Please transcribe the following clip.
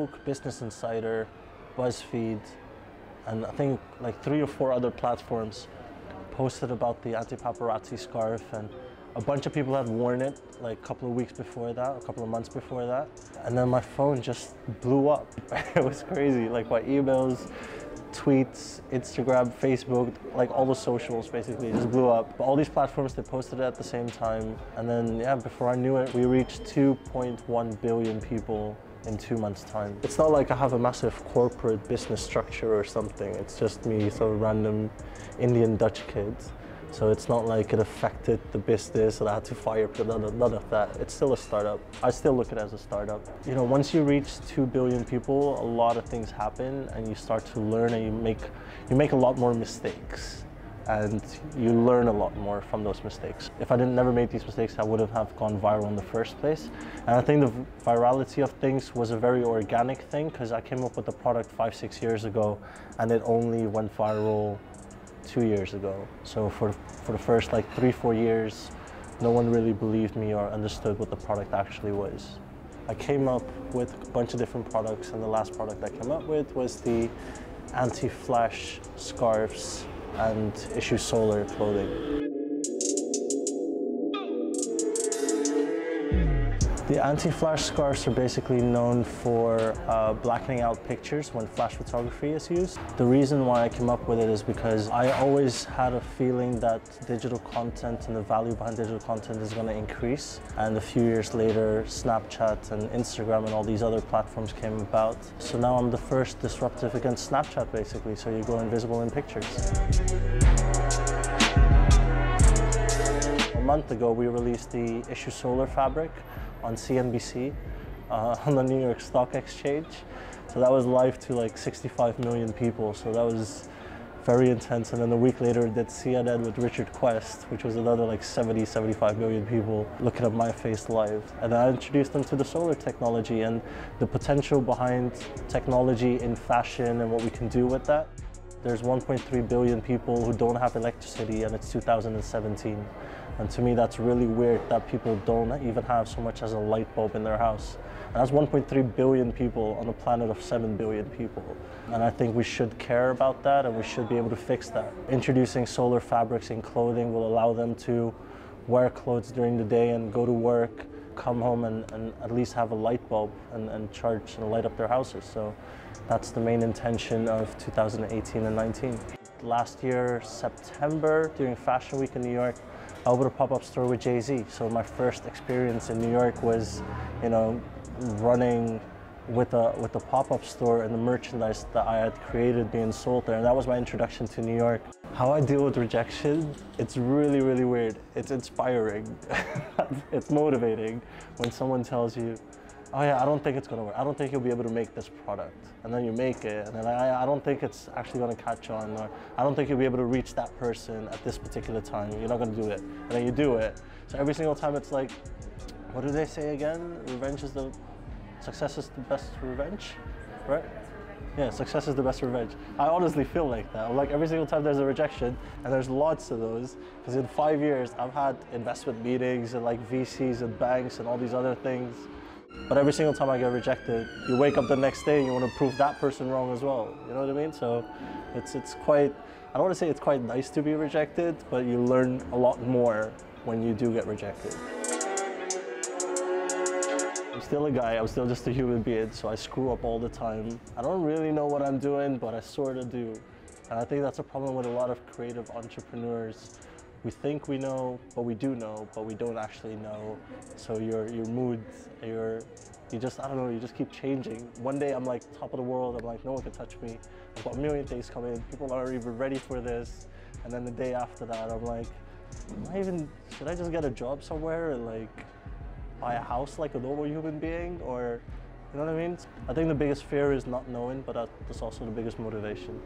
Vogue, Business Insider, BuzzFeed, and I think like 3 or 4 other platforms posted about the anti-paparazzi scarf, and a bunch of people had worn it like a couple of weeks before that, a couple of months before that. And then my phone just blew up. It was crazy, like my emails, tweets, Instagram, Facebook, like all the socials basically just blew up. But all these platforms, they posted it at the same time. And then, yeah, before I knew it, we reached 2.1 billion people in 2 months' time. It's not like I have a massive corporate business structure or something. It's just me, some random Indian Dutch kid. So it's not like it affected the business and I had to fire people, none of that. It's still a startup. I still look at it as a startup. You know, once you reach 2 billion people, a lot of things happen and you start to learn, and you make a lot more mistakes. And you learn a lot more from those mistakes. If I never made these mistakes, I wouldn't have gone viral in the first place. And I think the virality of things was a very organic thing, because I came up with the product 5-6 years ago and it only went viral 2 years ago. So for the first like 3-4 years, no one really believed me or understood what the product actually was. I came up with a bunch of different products, and the last product I came up with was the anti-flash scarves and ISHU solar clothing. The anti-flash scarves are basically known for blackening out pictures when flash photography is used. The reason why I came up with it is because I always had a feeling that digital content and the value behind digital content is going to increase. And a few years later, Snapchat and Instagram and all these other platforms came about. So now I'm the first disruptive against Snapchat, basically, so you go invisible in pictures. A month ago, we released the ISHU solar fabric on CNBC, on the New York Stock Exchange. So that was live to like 65 million people. So that was very intense. And then a week later, it did CNN with Richard Quest, which was another like 75 million people looking at my face live. And I introduced them to the solar technology and the potential behind technology in fashion and what we can do with that. There's 1.3 billion people who don't have electricity, and it's 2017. And to me, that's really weird that people don't even have so much as a light bulb in their house. And that's 1.3 billion people on a planet of 7 billion people. And I think we should care about that, and we should be able to fix that. Introducing solar fabrics in clothing will allow them to wear clothes during the day and go to work, come home and at least have a light bulb and charge and light up their houses. So that's the main intention of 2018 and 19. Last year, September, during Fashion Week in New York, I opened a pop-up store with Jay-Z. So my first experience in New York was, you know, running with a pop-up store and the merchandise that I had created being sold there. And that was my introduction to New York. How I deal with rejection, it's really, really weird. It's inspiring. It's motivating when someone tells you, oh yeah, I don't think it's gonna work. I don't think you'll be able to make this product. And then you make it, and then I don't think it's actually gonna catch on, or I don't think you'll be able to reach that person at this particular time. You're not gonna do it. And then you do it. So every single time it's like, what do they say again? Success is the best revenge, right? Yeah, success is the best revenge. I honestly feel like that. Like every single time there's a rejection, and there's lots of those, because in 5 years I've had investment meetings and like VCs and banks and all these other things. But every single time I get rejected, you wake up the next day and you want to prove that person wrong as well. You know what I mean? So it's quite, I don't want to say it's quite nice to be rejected, but you learn a lot more when you do get rejected. I'm still a guy, I'm still just a human being, so I screw up all the time. I don't really know what I'm doing, but I sort of do. And I think that's a problem with a lot of creative entrepreneurs. We think we know, but we do know, but we don't actually know. So your mood, you just, I don't know, you just keep changing. One day I'm like top of the world, I'm like, no one can touch me. I've got a million things coming, people aren't even ready for this. And then the day after that, I'm like, should I just get a job somewhere and like buy a house like a normal human being? Or, you know what I mean? I think the biggest fear is not knowing, but that's also the biggest motivation.